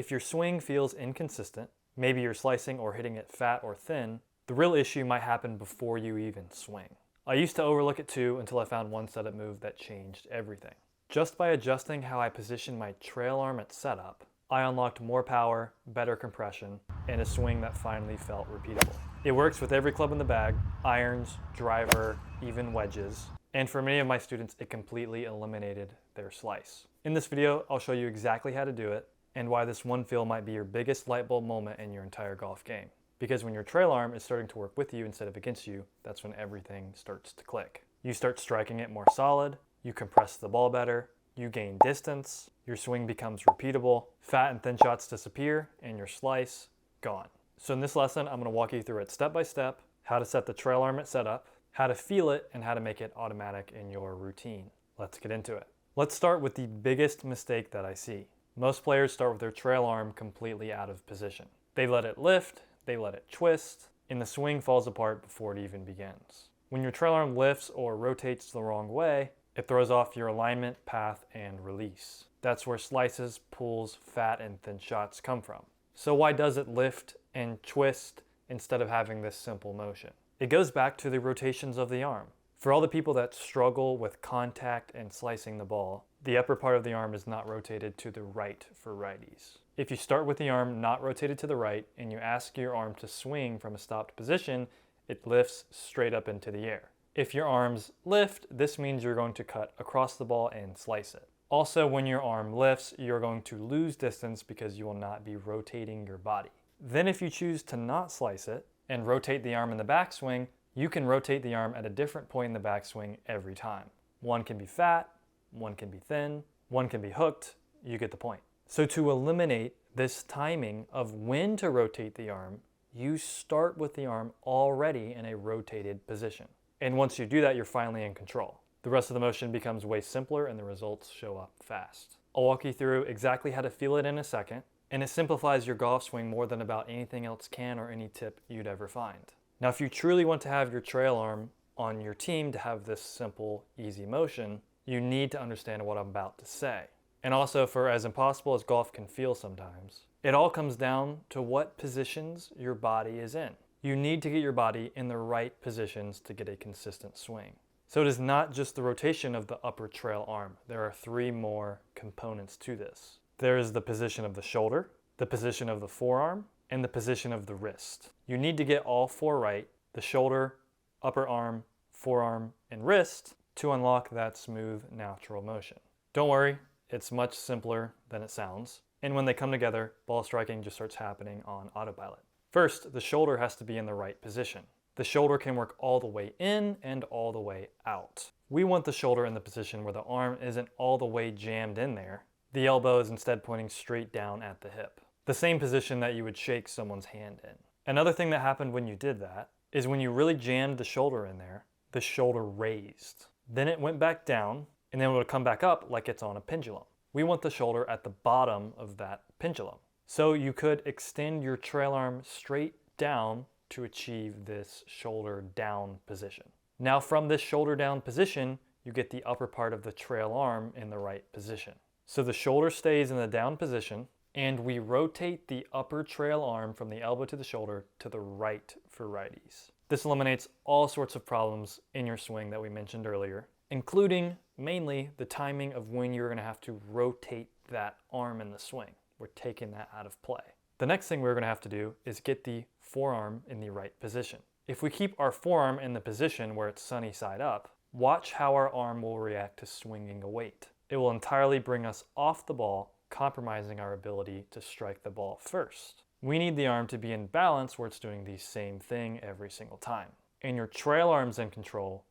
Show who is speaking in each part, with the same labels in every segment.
Speaker 1: If your swing feels inconsistent, maybe you're slicing or hitting it fat or thin, the real issue might happen before you even swing. I used to overlook it too until I found one setup move that changed everything. Just by adjusting how I positioned my trail arm at setup, I unlocked more power, better compression, and a swing that finally felt repeatable. It works with every club in the bag, irons, driver, even wedges, and for many of my students, it completely eliminated their slice. In this video, I'll show you exactly how to do it and why this one feel might be your biggest light bulb moment in your entire golf game. Because when your trail arm is starting to work with you instead of against you, that's when everything starts to click. You start striking it more solid, you compress the ball better, you gain distance, your swing becomes repeatable, fat and thin shots disappear, and your slice, gone. So in this lesson, I'm gonna walk you through it step by step, how to set the trail arm at setup, how to feel it, and how to make it automatic in your routine. Let's get into it. Let's start with the biggest mistake that I see. Most players start with their trail arm completely out of position. They let it lift, they let it twist, and the swing falls apart before it even begins. When your trail arm lifts or rotates the wrong way, it throws off your alignment, path, and release. That's where slices, pulls, fat, and thin shots come from. So why does it lift and twist instead of having this simple motion? It goes back to the rotations of the arm. For all the people that struggle with contact and slicing the ball, the upper part of the arm is not rotated to the right for righties. If you start with the arm not rotated to the right and you ask your arm to swing from a stopped position, it lifts straight up into the air. If your arms lift, this means you're going to cut across the ball and slice it. Also, when your arm lifts, you're going to lose distance because you will not be rotating your body. Then if you choose to not slice it and rotate the arm in the backswing, you can rotate the arm at a different point in the backswing every time. One can be fat, one can be thin, one can be hooked, you get the point. So to eliminate this timing of when to rotate the arm, you start with the arm already in a rotated position. And once you do that, you're finally in control. The rest of the motion becomes way simpler and the results show up fast. I'll walk you through exactly how to feel it in a second, and it simplifies your golf swing more than about anything else can or any tip you'd ever find. Now, if you truly want to have your trail arm on your team to have this simple, easy motion, you need to understand what I'm about to say. And also, for as impossible as golf can feel sometimes, it all comes down to what positions your body is in. You need to get your body in the right positions to get a consistent swing. So it is not just the rotation of the upper trail arm. There are three more components to this. There is the position of the shoulder, the position of the forearm, and the position of the wrist. You need to get all four right, the shoulder, upper arm, forearm, and wrist, to unlock that smooth, natural motion. Don't worry, it's much simpler than it sounds. And when they come together, ball striking just starts happening on autopilot. First, the shoulder has to be in the right position. The shoulder can work all the way in and all the way out. We want the shoulder in the position where the arm isn't all the way jammed in there. The elbow is instead pointing straight down at the hip. The same position that you would shake someone's hand in. Another thing that happened when you did that is when you really jammed the shoulder in there, the shoulder raised. Then it went back down, and then it would come back up like it's on a pendulum. We want the shoulder at the bottom of that pendulum. So you could extend your trail arm straight down to achieve this shoulder down position. Now from this shoulder down position, you get the upper part of the trail arm in the right position. So the shoulder stays in the down position, and we rotate the upper trail arm from the elbow to the shoulder to the right for righties. This eliminates all sorts of problems in your swing that we mentioned earlier, including mainly the timing of when you're gonna have to rotate that arm in the swing. We're taking that out of play. The next thing we're gonna have to do is get the forearm in the right position. If we keep our forearm in the position where it's sunny side up, watch how our arm will react to swinging a weight. It will entirely bring us off the ball, compromising our ability to strike the ball first. We need the arm to be in balance where it's doing the same thing every single time. And your trail arm's in control,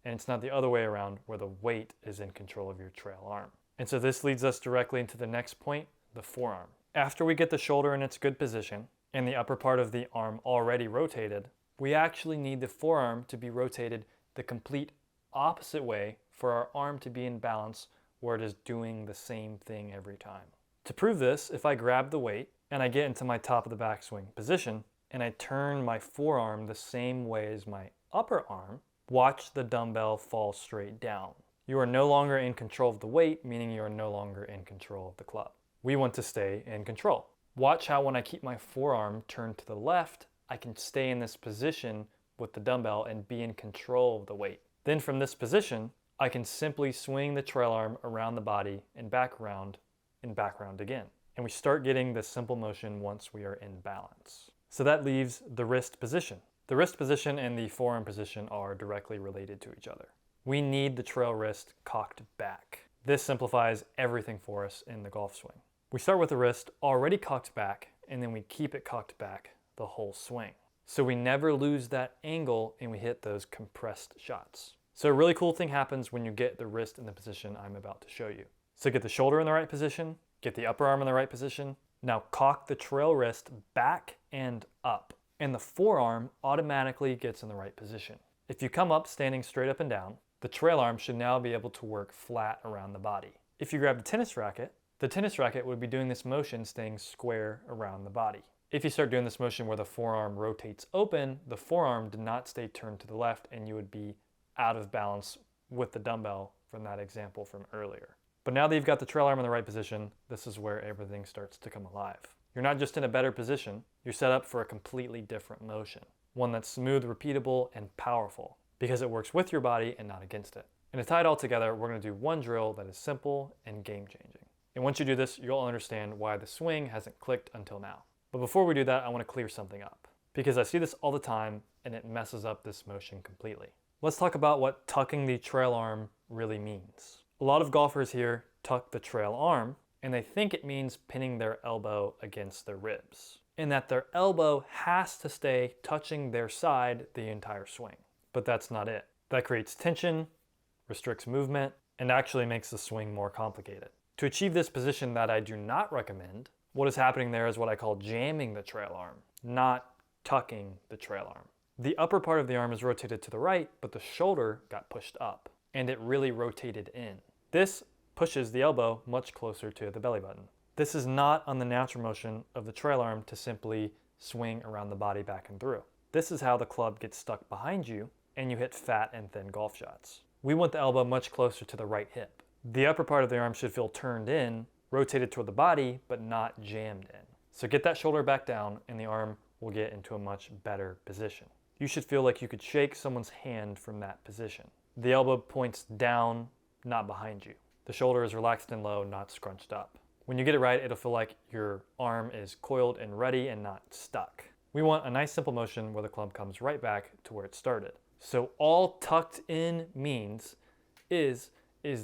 Speaker 1: and it's not the other way around where the weight is in control of your trail arm. And so this leads us directly into the next point, the forearm. After we get the shoulder in its good position and the upper part of the arm already rotated, we actually need the forearm to be rotated the complete opposite way for our arm to be in balance where it is doing the same thing every time. To prove this, if I grab the weight and I get into my top of the backswing position and I turn my forearm the same way as my upper arm, watch the dumbbell fall straight down. You are no longer in control of the weight, meaning you are no longer in control of the club. We want to stay in control. Watch how when I keep my forearm turned to the left, I can stay in this position with the dumbbell and be in control of the weight. Then from this position, I can simply swing the trail arm around the body and back around again. And we start getting this simple motion once we are in balance. So that leaves the wrist position. The wrist position and the forearm position are directly related to each other. We need the trail wrist cocked back. This simplifies everything for us in the golf swing. We start with the wrist already cocked back, and then we keep it cocked back the whole swing. So we never lose that angle and we hit those compressed shots. So a really cool thing happens when you get the wrist in the position I'm about to show you. So get the shoulder in the right position, get the upper arm in the right position. Now cock the trail wrist back and up, and the forearm automatically gets in the right position. If you come up standing straight up and down, the trail arm should now be able to work flat around the body. If you grab the tennis racket would be doing this motion staying square around the body. If you start doing this motion where the forearm rotates open, the forearm did not stay turned to the left and you would be out of balance with the dumbbell from that example from earlier. But now that you've got the trail arm in the right position, this is where everything starts to come alive. You're not just in a better position, you're set up for a completely different motion. One that's smooth, repeatable, and powerful because it works with your body and not against it. And to tie it all together, we're going to do one drill that is simple and game-changing. And once you do this, you'll understand why the swing hasn't clicked until now. But before we do that, I want to clear something up because I see this all the time and it messes up this motion completely. Let's talk about what tucking the trail arm really means. A lot of golfers here tuck the trail arm and they think it means pinning their elbow against their ribs and that their elbow has to stay touching their side the entire swing. But that's not it. That creates tension, restricts movement, and actually makes the swing more complicated. To achieve this position that I do not recommend, what is happening there is what I call jamming the trail arm, not tucking the trail arm. The upper part of the arm is rotated to the right, but the shoulder got pushed up, and it really rotated in. This pushes the elbow much closer to the belly button. This is not on the natural motion of the trail arm to simply swing around the body back and through. This is how the club gets stuck behind you, and you hit fat and thin golf shots. We want the elbow much closer to the right hip. The upper part of the arm should feel turned in, rotated toward the body, but not jammed in. So get that shoulder back down and the arm will get into a much better position. You should feel like you could shake someone's hand from that position. The elbow points down, not behind you. The shoulder is relaxed and low, not scrunched up. When you get it right, it'll feel like your arm is coiled and ready and not stuck. We want a nice simple motion where the club comes right back to where it started. So all tucked in means is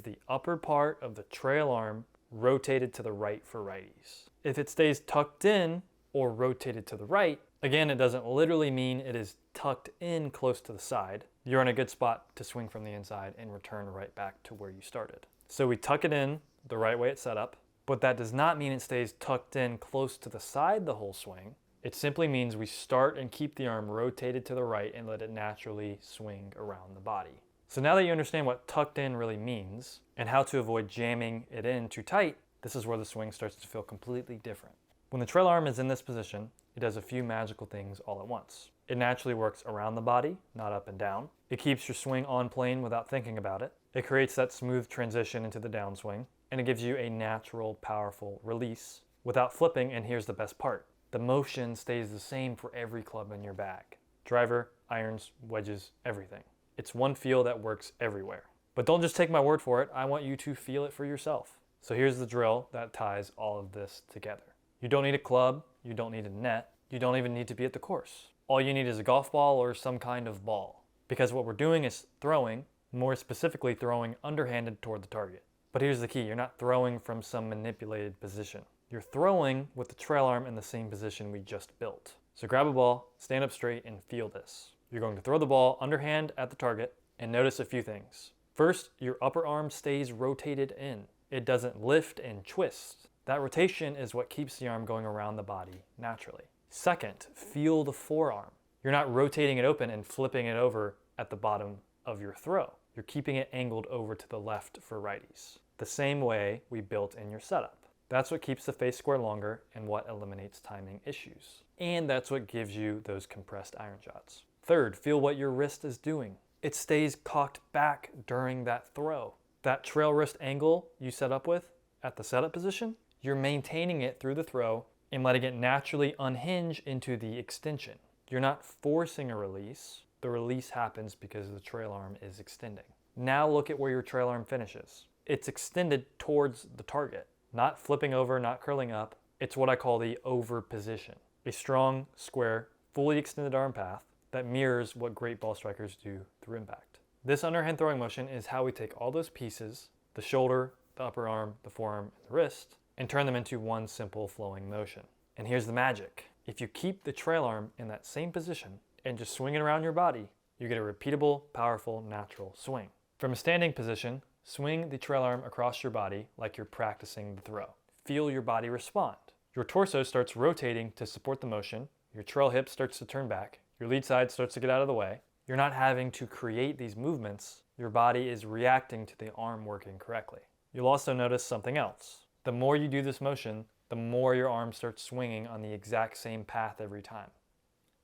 Speaker 1: the upper part of the trail arm rotated to the right for righties. If it stays tucked in or rotated to the right, again, it doesn't literally mean it is tucked in close to the side. You're in a good spot to swing from the inside and return right back to where you started. So we tuck it in the right way it's set up, but that does not mean it stays tucked in close to the side the whole swing. It simply means we start and keep the arm rotated to the right and let it naturally swing around the body. So now that you understand what tucked in really means and how to avoid jamming it in too tight, this is where the swing starts to feel completely different. When the trail arm is in this position, it does a few magical things all at once. It naturally works around the body, not up and down. It keeps your swing on plane without thinking about it. It creates that smooth transition into the downswing, and it gives you a natural, powerful release without flipping, and here's the best part. The motion stays the same for every club in your bag. Driver, irons, wedges, everything. It's one feel that works everywhere. But don't just take my word for it, I want you to feel it for yourself. So here's the drill that ties all of this together. You don't need a club, you don't need a net, you don't even need to be at the course. All you need is a golf ball or some kind of ball. Because what we're doing is throwing, more specifically throwing underhanded toward the target. But here's the key, you're not throwing from some manipulated position. You're throwing with the trail arm in the same position we just built. So grab a ball, stand up straight, and feel this. You're going to throw the ball underhand at the target and notice a few things. First, your upper arm stays rotated in. It doesn't lift and twist. That rotation is what keeps the arm going around the body naturally. Second, feel the forearm. You're not rotating it open and flipping it over at the bottom of your throw. You're keeping it angled over to the left for righties. The same way we built in your setup. That's what keeps the face square longer and what eliminates timing issues. And that's what gives you those compressed iron shots. Third, feel what your wrist is doing. It stays cocked back during that throw. That trail wrist angle you set up with at the setup position, you're maintaining it through the throw and letting it naturally unhinge into the extension. You're not forcing a release. The release happens because the trail arm is extending. Now look at where your trail arm finishes. It's extended towards the target, not flipping over, not curling up. It's what I call the over position. A strong, square, fully extended arm path that mirrors what great ball strikers do through impact. This underhand throwing motion is how we take all those pieces, the shoulder, the upper arm, the forearm, and the wrist, and turn them into one simple flowing motion. And here's the magic. If you keep the trail arm in that same position and just swing it around your body, you get a repeatable, powerful, natural swing. From a standing position, swing the trail arm across your body like you're practicing the throw. Feel your body respond. Your torso starts rotating to support the motion, your trail hip starts to turn back, your lead side starts to get out of the way. You're not having to create these movements, your body is reacting to the arm working correctly. You'll also notice something else. The more you do this motion, the more your arm starts swinging on the exact same path every time.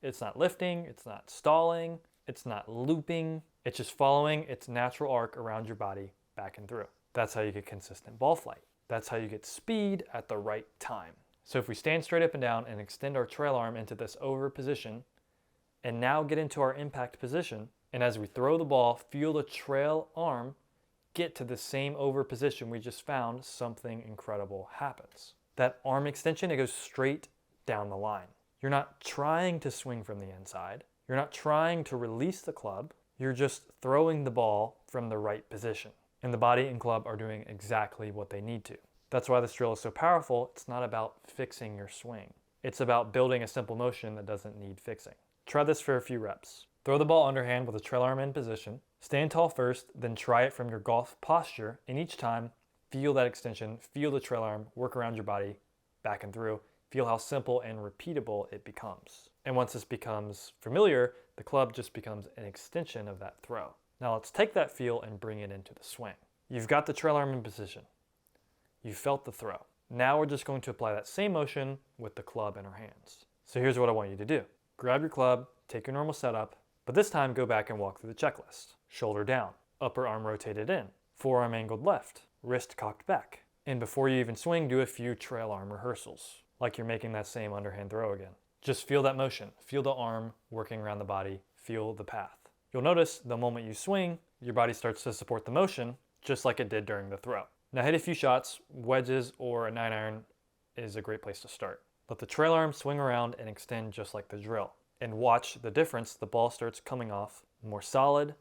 Speaker 1: It's not lifting, it's not stalling, it's not looping, it's just following its natural arc around your body back and through. That's how you get consistent ball flight. That's how you get speed at the right time. So if we stand straight up and down and extend our trail arm into this over position, and now get into our impact position, and as we throw the ball, feel the trail arm get to the same over position we just found, something incredible happens. That arm extension, it goes straight down the line. You're not trying to swing from the inside. You're not trying to release the club. You're just throwing the ball from the right position. And the body and club are doing exactly what they need to. That's why this drill is so powerful. It's not about fixing your swing. It's about building a simple motion that doesn't need fixing. Try this for a few reps. Throw the ball underhand with the trail arm in position. Stand tall first, then try it from your golf posture. And each time, feel that extension, feel the trail arm, work around your body, back and through. Feel how simple and repeatable it becomes. And once this becomes familiar, the club just becomes an extension of that throw. Now let's take that feel and bring it into the swing. You've got the trail arm in position. You felt the throw. Now we're just going to apply that same motion with the club in our hands. So here's what I want you to do. Grab your club, take your normal setup, but this time go back and walk through the checklist. Shoulder down, upper arm rotated in, forearm angled left, wrist cocked back. And before you even swing, do a few trail arm rehearsals, like you're making that same underhand throw again. Just feel that motion, feel the arm working around the body, feel the path. You'll notice the moment you swing, your body starts to support the motion, just like it did during the throw. Now hit a few shots, wedges or a 9-iron is a great place to start. Let the trail arm swing around and extend just like the drill. And watch the difference, the ball starts coming off more solid,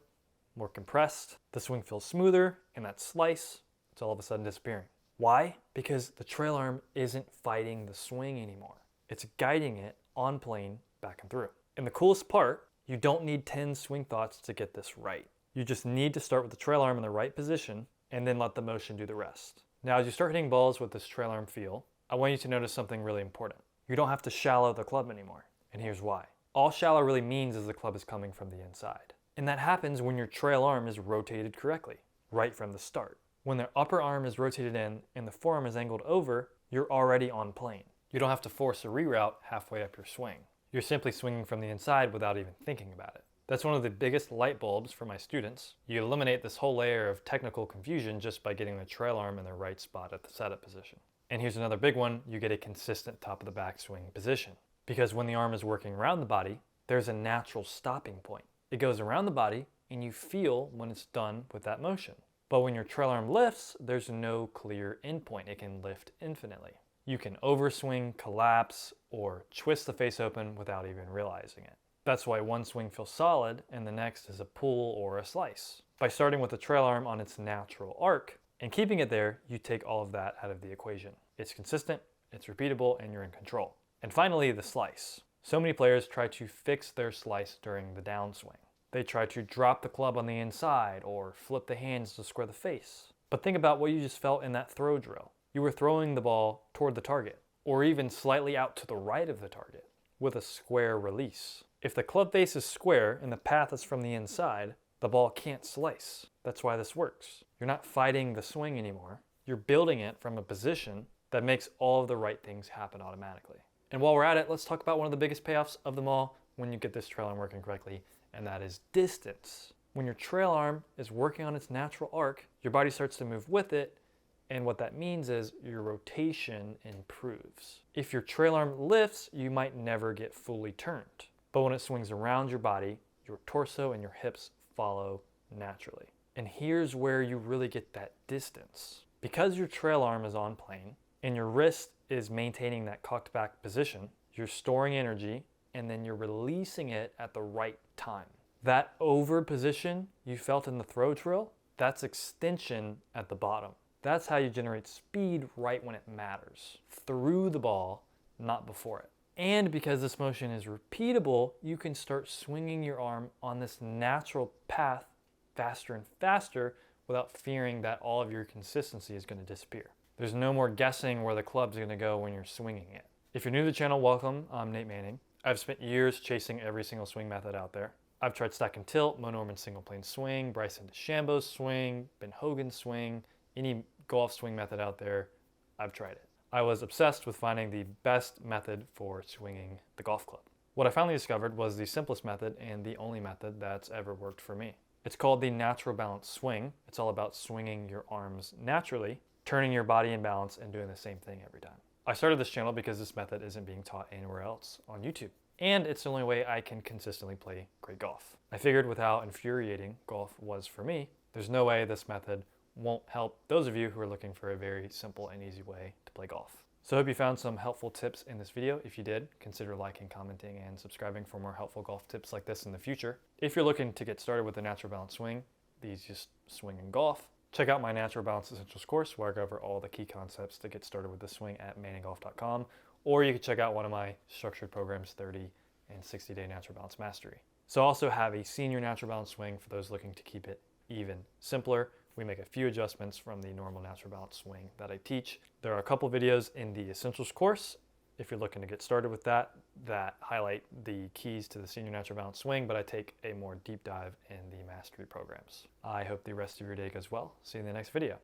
Speaker 1: more compressed, the swing feels smoother, and that slice, it's all of a sudden disappearing. Why? Because the trail arm isn't fighting the swing anymore. It's guiding it on plane back and through. And the coolest part, you don't need 10 swing thoughts to get this right. You just need to start with the trail arm in the right position and then let the motion do the rest. Now as you start hitting balls with this trail arm feel, I want you to notice something really important. You don't have to shallow the club anymore. And here's why. All shallow really means is the club is coming from the inside. And that happens when your trail arm is rotated correctly, right from the start. When the upper arm is rotated in and the forearm is angled over, you're already on plane. You don't have to force a reroute halfway up your swing. You're simply swinging from the inside without even thinking about it. That's one of the biggest light bulbs for my students. You eliminate this whole layer of technical confusion just by getting the trail arm in the right spot at the setup position. And here's another big one, you get a consistent top of the backswing position. Because when the arm is working around the body, there's a natural stopping point. It goes around the body and you feel when it's done with that motion. But when your trail arm lifts, there's no clear endpoint. It can lift infinitely. You can overswing, collapse, or twist the face open without even realizing it. That's why one swing feels solid and the next is a pull or a slice. By starting with the trail arm on its natural arc and keeping it there, you take all of that out of the equation. It's consistent, it's repeatable, and you're in control. And finally, the slice. So many players try to fix their slice during the downswing. They try to drop the club on the inside or flip the hands to square the face. But think about what you just felt in that throw drill. You were throwing the ball toward the target, or even slightly out to the right of the target, with a square release. If the club face is square and the path is from the inside, the ball can't slice. That's why this works. You're not fighting the swing anymore. You're building it from a position that makes all of the right things happen automatically. And while we're at it, let's talk about one of the biggest payoffs of them all when you get this trail arm working correctly, and that is distance. When your trail arm is working on its natural arc, your body starts to move with it, And what that means is your rotation improves. If your trail arm lifts, you might never get fully turned. But when it swings around your body, your torso and your hips follow naturally. And here's where you really get that distance. Because your trail arm is on plane and your wrist is maintaining that cocked back position, you're storing energy and then you're releasing it at the right time. That over position you felt in the throw drill, that's extension at the bottom. That's how you generate speed right when it matters, through the ball, not before it. And because this motion is repeatable, you can start swinging your arm on this natural path faster and faster without fearing that all of your consistency is going to disappear. There's no more guessing where the club's going to go when you're swinging it. If you're new to the channel, welcome. I'm Nate Manning. I've spent years chasing every single swing method out there. I've tried stack and tilt, Mo Norman single plane swing, Bryson DeChambeau's swing, Ben Hogan's swing, any golf swing method out there, I've tried it. I was obsessed with finding the best method for swinging the golf club. What I finally discovered was the simplest method and the only method that's ever worked for me. It's called the natural balance swing. It's all about swinging your arms naturally, turning your body in balance, and doing the same thing every time. I started this channel because this method isn't being taught anywhere else on YouTube. And it's the only way I can consistently play great golf. I figured with how infuriating golf was for me, there's no way this method won't help those of you who are looking for a very simple and easy way to play golf. So I hope you found some helpful tips in this video. If you did, consider liking, commenting, and subscribing for more helpful golf tips like this in the future. If you're looking to get started with the natural balance swing, the easiest swing in golf, check out my Natural Balance Essentials course where I go over all the key concepts to get started with the swing at ManningGolf.com, or you can check out one of my structured programs, 30 and 60-day Natural Balance Mastery. So I also have a senior natural balance swing for those looking to keep it even simpler. We make a few adjustments from the normal natural balance swing that I teach. There are a couple videos in the Essentials course, if you're looking to get started with that highlight the keys to the senior natural balance swing, but I take a more deep dive in the mastery programs. I hope the rest of your day goes well. See you in the next video.